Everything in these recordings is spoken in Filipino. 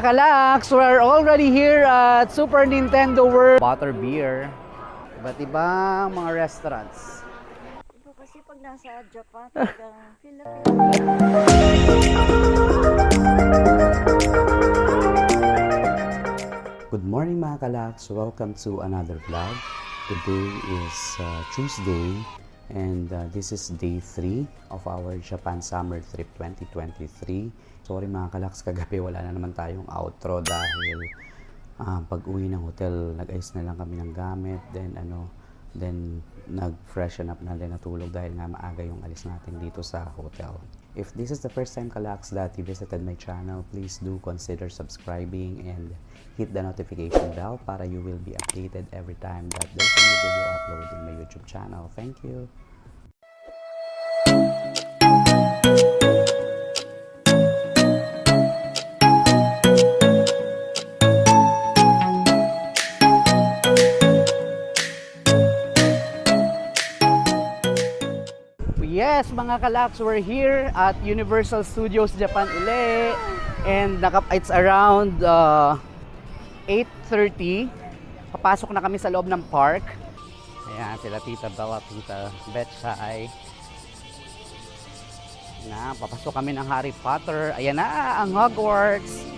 Kalaks, we're already here at Super Nintendo World. Butter beer. Iba't ibang mga restaurants. Iba kasi pag nasa Japan, talagang Philippines. Good morning mga kalaks! Welcome to another vlog. Today is Tuesday and this is day 3 of our Japan Summer Trip 2023. Sorry mga kalaks, kagabi wala na naman tayong outro dahil pag uwi ng hotel, nag-ayos na lang kami ng gamit, then nag-freshen up na din, natulog dahil nga maaga yung alis natin dito sa hotel. If this is the first time kalaks that you visited my channel, please do consider subscribing and hit the notification bell para you will be updated every time that there's a new video upload in my YouTube channel. Thank you! Yes, mga kalaks, we're here at Universal Studios Japan uli. And it's around 8:30. Papasok na kami sa loob ng park. Ayan, sila Tita Bella, Tita Betchay. Papasok kami ng Harry Potter. Ayan na, ang Hogwarts.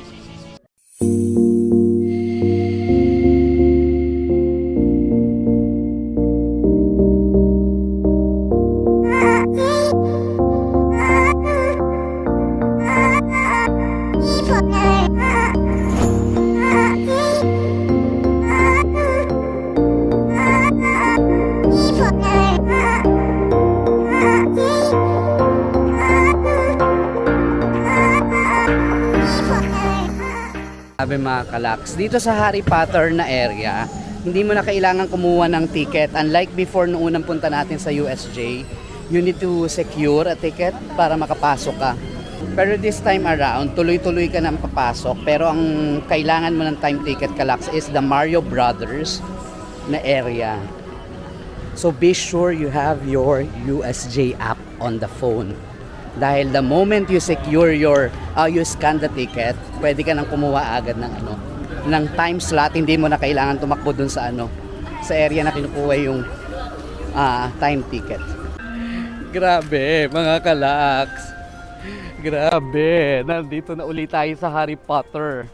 Sabi mga kalaks, dito sa Harry Potter na area, hindi mo na kailangan kumuha ng ticket. Unlike before noong unang punta natin sa USJ, you need to secure a ticket para makapasok ka. Pero this time around, tuloy-tuloy ka na papasok. Pero ang kailangan mo ng time ticket kalaks is the Mario Brothers na area. So be sure you have your USJ app on the phone. Dahil the moment you secure you scan the ticket, pwede ka nang kumuha agad ng time slot. Hindi mo na kailangan tumakbo dun sa sa area na kinukuha yung time ticket. Grabe mga kalaks. Grabe, nandito na ulit tayo sa Harry Potter.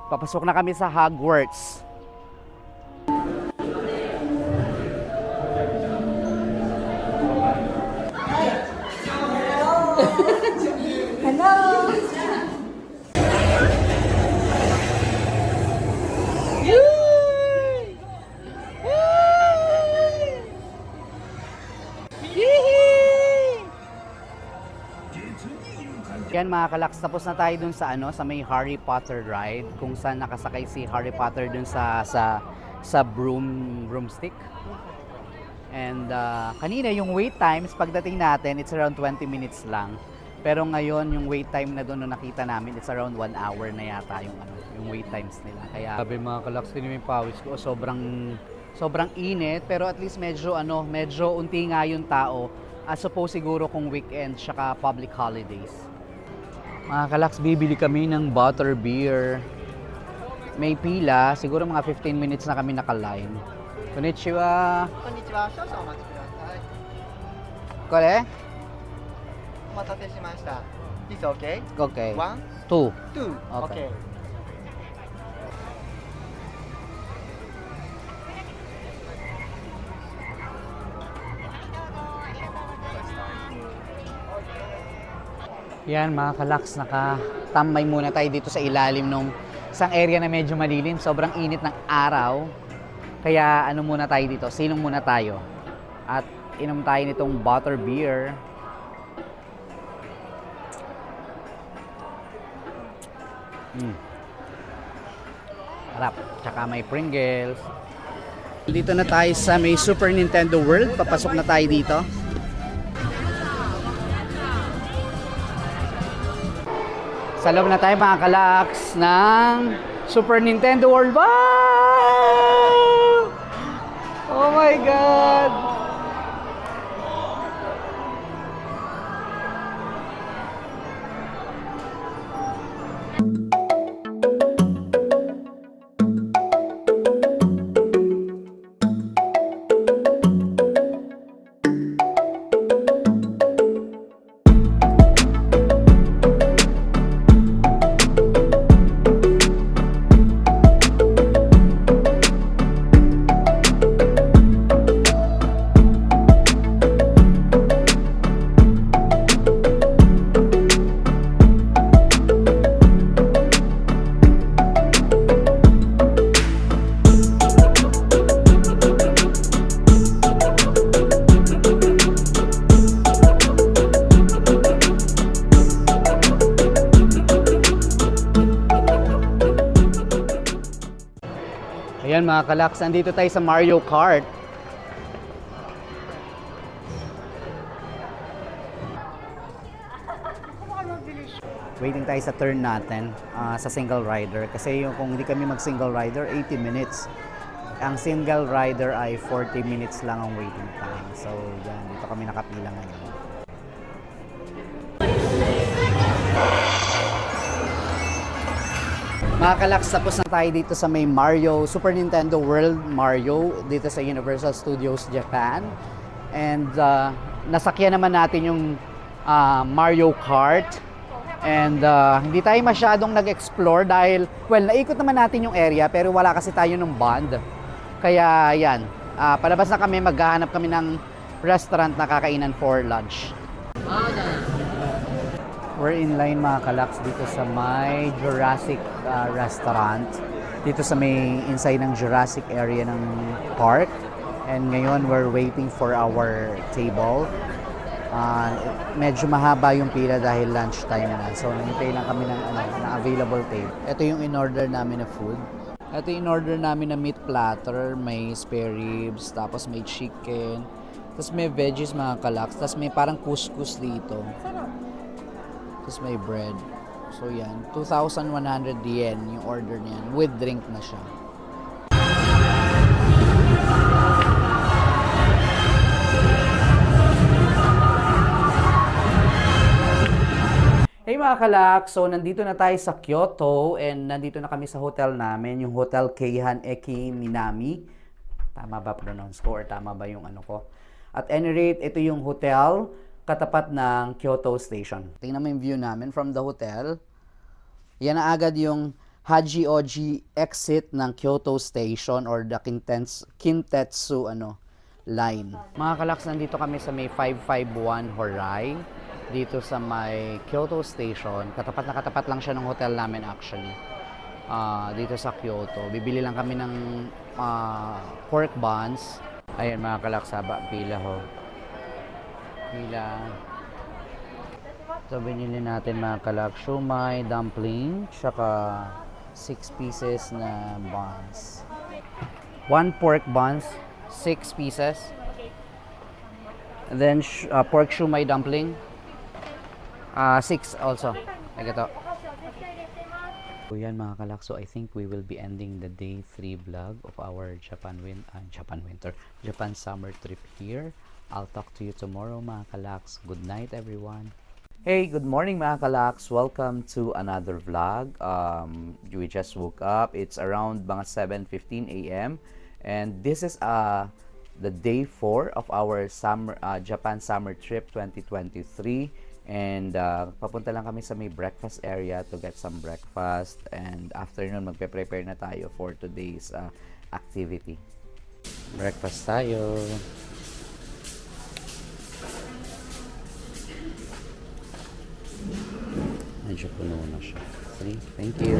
Papasok na kami sa Hogwarts. Hello! Yan mga kalaks, tapos na tayo dun sa sa may Harry Potter ride, kung saan nakasakay si Harry Potter dun sa broomstick. And kanina yung wait times pagdating natin, it's around 20 minutes lang. Pero ngayon yung wait time na doon nakita namin, it's around 1 hour na yata yung wait times nila. Kaya sabi mga kalaks, din yung pawis ko, sobrang init, pero at least medyo unti nga yung tao, as opposed siguro kung weekend tsaka public holidays. Mga kalaks, bibili kami ng butter beer. May pila, siguro mga 15 minutes na kami naka-line. Konnichiwa. Konnichiwa. 少々お待ちください。これお待たせしました。Is okay? Okay. 1, 2. 2. Okay. Okay. Yan mga kalaks, nakatambay muna tayo dito sa ilalim ng isang area na medyo malilim. Sobrang init ng araw. Kaya muna tayo dito, silong muna tayo. At inom tayo nitong butter beer. Harap, tsaka may Pringles. Dito na tayo sa may Super Nintendo World. Papasok na tayo dito. Sa loob na tayo mga kalaks ng Super Nintendo World. Wow! Oh my God! Yan mga kalaks, andito tayo sa Mario Kart. Waiting tayo sa turn natin sa single rider. Kasi yung, kung hindi kami mag single rider, 80 minutes. Ang single rider ay 40 minutes lang ang waiting time. So yan, dito kami nakapila ngayon. Mga kalaks, tapos na tayo dito sa may Mario, Super Nintendo World Mario, dito sa Universal Studios Japan. And nasakyan naman natin yung Mario Kart. And hindi tayo masyadong nag-explore dahil, well, naikot naman natin yung area pero wala kasi tayo ng bond. Kaya yan, palabas na kami, maghahanap kami ng restaurant na kakainan for lunch. We're in line mga kalaks dito sa may Jurassic restaurant. Dito sa may inside ng Jurassic area ng park. And ngayon we're waiting for our table. Medyo mahaba yung pila dahil lunchtime na. So nangintay lang kami ng available table. Ito yung in-order namin na food. Ito yung in-order namin na meat platter, may spare ribs, tapos may chicken, tapos may veggies mga kalaks, tapos may parang couscous dito. Tapos may bread. So yan, 2,100 yen yung order niyan. With drink na siya. Hey mga kalak, so nandito na tayo sa Kyoto and nandito na kami sa hotel namin, yung Hotel Keihan Eki Minami. Tama ba pronounce ko or tama ba yung ano ko? At any rate, ito yung hotel katapat ng Kyoto Station. Tingnan mo yung view namin from the hotel. Yan na agad yung Hachioji exit ng Kyoto Station or the Kintetsu line. Mga kalaks, nandito kami sa may 551 Horai. Dito sa may Kyoto Station. Katapat na katapat lang siya ng hotel namin actually. Dito sa Kyoto. Bibili lang kami ng pork buns. Ayan mga kalaksaba, pila ho. Pila. So binili natin mga kalak, shumai, dumpling, tsaka 6 pieces na buns. 1 pork buns, 6 pieces. And then pork shumai dumpling. 6 also. Like ito. So yan mga kalak, so I think we will be ending the day 3 vlog of our Japan summer trip here. I'll talk to you tomorrow mga kalaks. Good night everyone. Hey, good morning mga kalaks. Welcome to another vlog. We just woke up. It's around mga 7:15 a.m. and this is the day 4 of our Japan summer trip 2023. And papunta lang kami sa may breakfast area to get some breakfast. And after nun, magpe-prepare na tayo for today's activity. Breakfast tayo. Medyo puno na siya. Okay, thank you.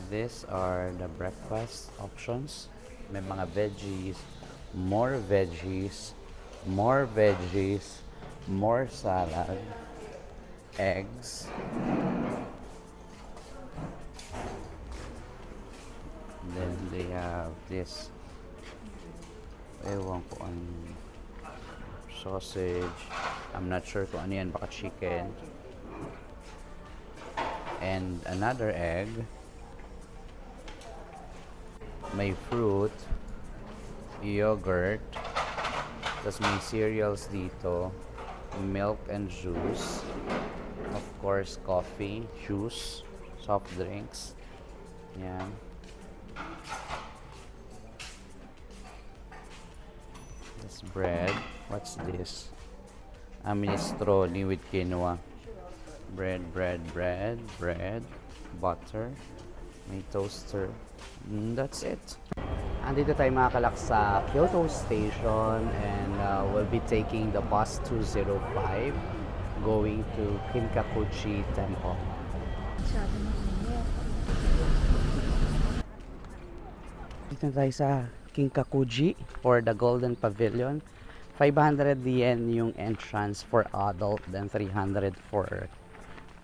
These are the breakfast options. May mga veggies, more veggies, more veggies, more salad, eggs, and then they have this, ewan ko ano, sausage, I'm not sure kung ano yan, baka chicken, and another egg, may fruit, yogurt, tapos may cereals dito, milk and juice, of course coffee, juice, soft drinks, yan. This bread, what's this? Minestrone with quinoa. Bread, butter, may toaster. That's it. Andito tayo mga kalak sa Kyoto Station and we'll be taking the bus 205 going to Kinkakuji Temple. Dito tayo sa Kinkakuji or the Golden Pavilion. 500 yen yung entrance for adult, then 300 for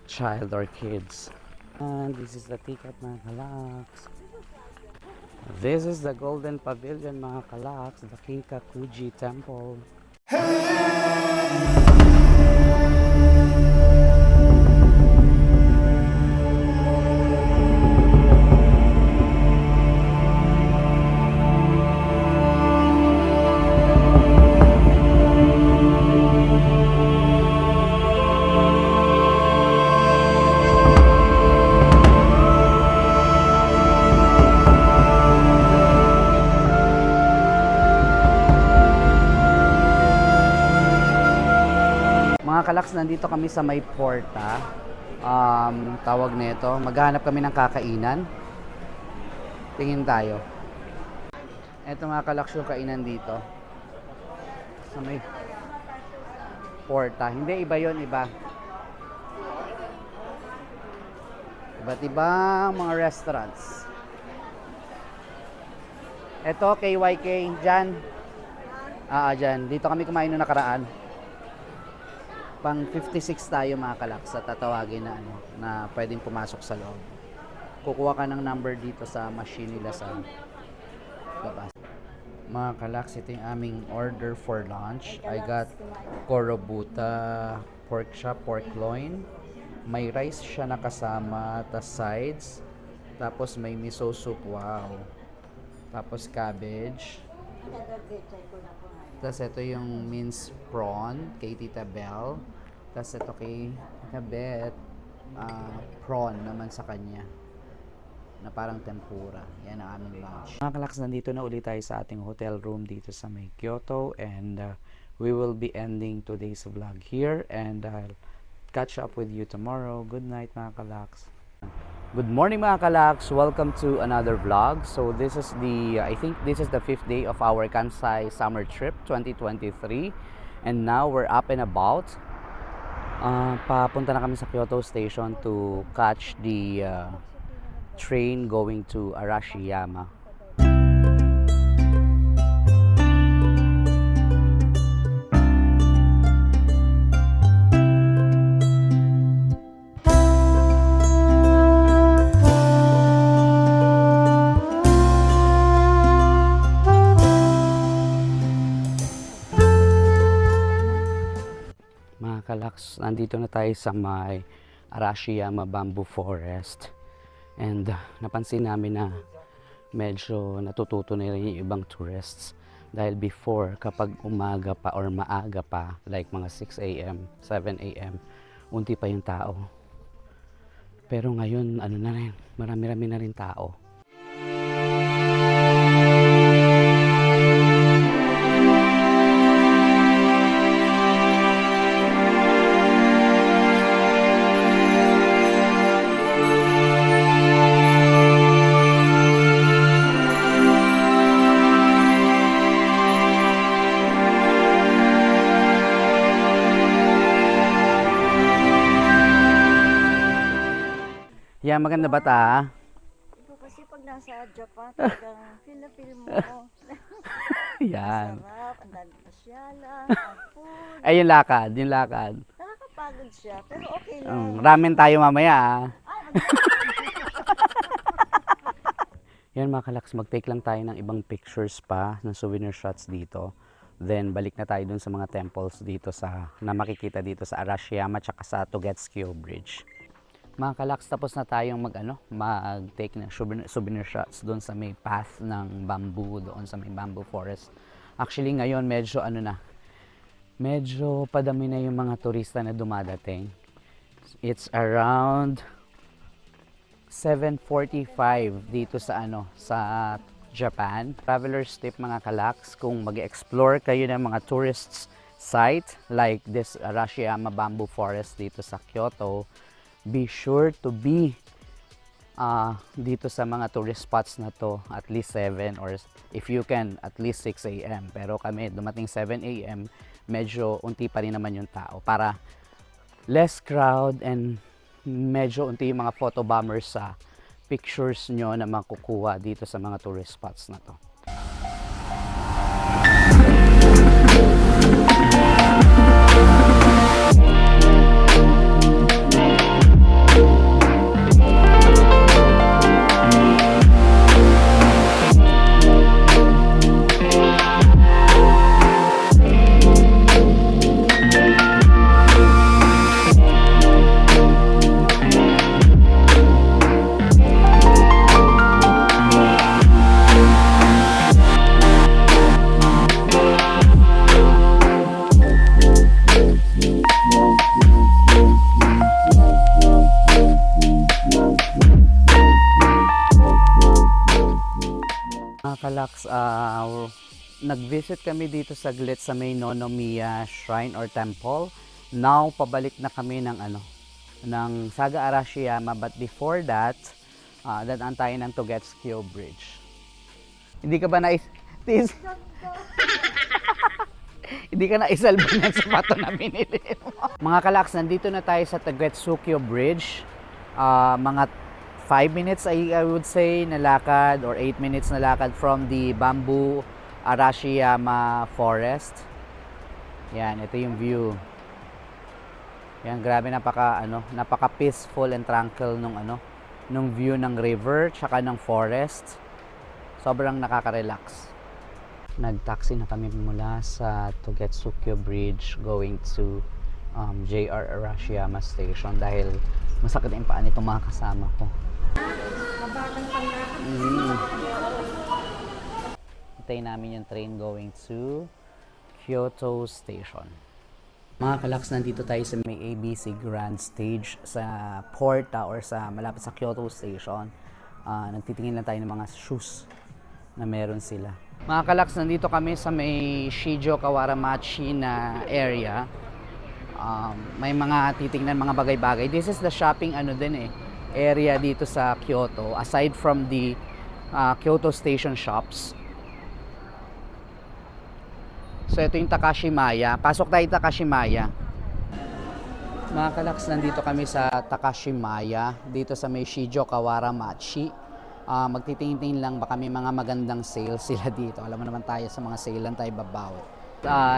child or kids. And this is the ticket mga kalaks. This is the Golden Pavilion, mga kalaks, the Kinkakuji Temple. Mga kalaks, nandito kami sa may Porta. Tawag nito. Maghahanap kami ng kakainan. Tingin tayo. Ito mga kalaks yung kainan dito. Sa may Porta. Hindi, iba yon, iba. Iba't ibang mga restaurants. Ito, KYK. Dyan. Dyan. Dito kami kumain noong nakaraan. Pang 56 tayo mga kalaks sa tatawagin na na pwedeng pumasok sa loob. Kukuha ka ng number dito sa machine nila sa labas. Mga kalaks, ito yung aming order for lunch. I got Korobuta pork chop, pork loin. May rice siya na kasama, tas sides. Tapos may miso soup, wow. Tapos cabbage. Tapos ito yung minced prawn kay Tita Belle. Tapos ito kay Tita Beth, prawn naman sa kanya na parang tempura. Yan ang aming lunch. Mga kalaks, nandito na ulit tayo sa ating hotel room dito sa may Kyoto, and we will be ending today's vlog here, and I'll catch up with you tomorrow. Good night mga kalaks. Good morning mga kalaks. Welcome to another vlog. So this is I think this is the 5th day of our Kansai summer trip 2023. And now we're up and about. Papunta na kami sa Kyoto Station to catch the train going to Arashiyama. Mga kalaks, nandito na tayo sa may Arashiyama Bamboo Forest. And napansin namin na medyo natututo na rin yung ibang tourists. Dahil before, kapag umaga pa or maaga pa, like mga 6 a.m., 7 a.m., unti pa yung tao. Pero ngayon, ano na rin, marami-rami na rin tao. Yan, maganda ba ta? Ito kasi pag nasa Japan, talagang feel na feel mo. Yan. Sarap, ang dami pasyalan, ang food. Ay, yung lakad, yung lakad. Nakakapagod siya, pero okay lang. Ramen tayo mamaya. Yan mga kalaks, mag-take lang tayo ng ibang pictures pa, ng souvenir shots dito. Then, balik na tayo dun sa mga temples dito na makikita dito sa Arashiyama tsaka sa Togetsukyo Bridge. Mga kalaks, tapos na tayong mag-take ng souvenir shots doon sa may path ng bamboo, doon sa may bamboo forest. Actually ngayon medyo padami na yung mga turista na dumadating. It's around 7:45 dito sa Japan. Traveler's tip mga kalaks, kung mag-explore kayo ng mga tourists site like this Arashiyama Bamboo Forest dito sa Kyoto, be sure to be dito sa mga tourist spots na to at least 7 or if you can at least 6 a.m. Pero kami dumating 7 a.m. medyo unti pa rin naman yung tao para less crowd and medyo unti yung mga photo bombers sa pictures nyo na makukuha dito sa mga tourist spots na to. Kalaks, nag-visit kami dito saglit sa may Nonomiya Shrine or Temple. Now, pabalik na kami ng Saga Arashiyama, but before that, dadaan tayo ng Togetsukyo Bridge. Hindi ka ba hindi ka na isalba ng sapato na binili mo. Mga Kalaks, nandito na tayo sa Togetsukyo Bridge. Mga 5 minutes I would say na lakad or 8 minutes na lakad from the Bamboo Arashiyama Forest. Yan, ito yung view. Yan, grabe, napaka peaceful and tranquil nung view ng river tsaka ng forest. Sobrang nakaka-relax. Nag-taxi na kami mula sa Togetsukyo Bridge going to JR Arashiyama Station dahil masakit yung paa nitong mga kasama ko. Hintayin namin yung train going to Kyoto Station. Mga Kalaks, nandito tayo sa may ABC Grand Stage sa Porta or sa malapit sa Kyoto Station. Nagtitingin lang tayo ng mga shoes na meron sila. Mga Kalaks, nandito kami sa may Shijo Kawaramachi na area. May mga titingnan mga bagay-bagay. This is the shopping area dito sa Kyoto aside from the Kyoto Station shops. So ito yung Takashimaya. Pasok tayo Takashimaya. Mga Kalaks, nandito kami sa Takashimaya dito sa may Shijo Kawaramachi. Magtitingin lang baka may mga magandang sales sila dito. Alam mo naman tayo sa mga sale lang tayo babaw.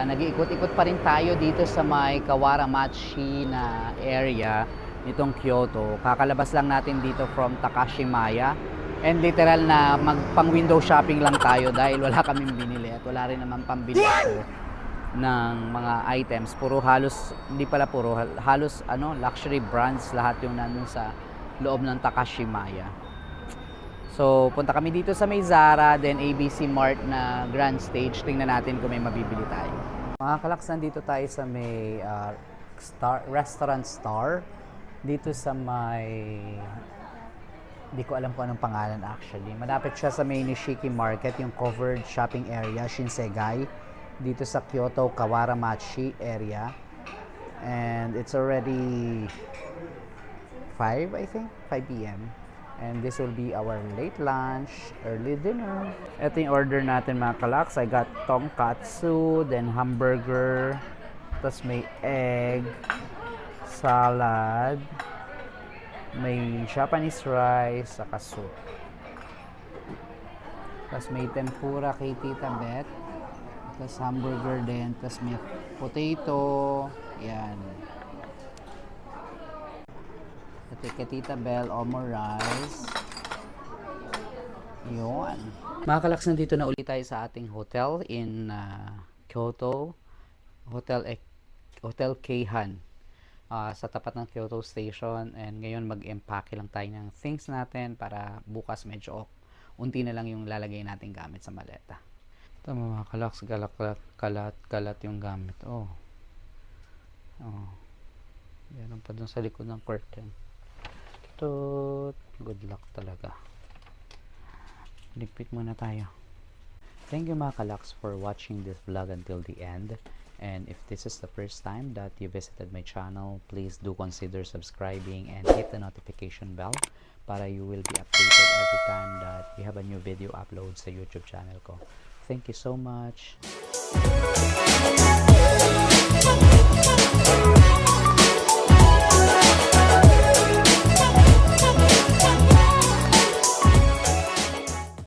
Nag-iikot-ikot pa rin tayo dito sa may Kawaramachi na area nitong Kyoto. Kakalabas lang natin dito from Takashimaya. And literal na pang window shopping lang tayo dahil wala kaming binili at wala rin naman pambili ko ng mga items. Halos luxury brands lahat yung nandun sa loob ng Takashimaya. So, punta kami dito sa may Zara, then ABC Mart na Grand Stage. Tingnan natin kung may mabibili tayo. Mga Kalaks, nandito tayo sa may Restaurant Star. Dito sa may... Hindi ko alam kung anong pangalan actually. Malapit siya sa may Nishiki Market, yung covered shopping area, Shinsegai. Dito sa Kyoto Kawaramachi area. And it's already 5 p.m. And this will be our late lunch, early dinner. Ito yung order natin mga Kalaks. I got tonkatsu, then hamburger, tapos may egg, salad, may Japanese rice, saka soup. Tapos may tempura kay Tita Beth. Tapos hamburger din. Tapos may potato. Yan. Ito kay Tita Bell, Omo rice. Yun. Mga Kalaks, nandito na ulit tayo sa ating hotel in Kyoto. Hotel Keihan. Sa tapat ng Kyoto Station. And ngayon mag-empake lang tayo ng things natin para bukas medyo unti na lang yung lalagay natin gamit sa maleta. Ito mga Kalaks, kalat yung gamit. Meron pa dun sa likod ng curtain. Good luck talaga. Ligpit muna tayo. Thank you mga Kalaks for watching this vlog until the end. And if this is the first time that you visited my channel, please do consider subscribing and hit the notification bell para you will be updated every time that we have a new video upload sa YouTube channel ko. Thank you so much.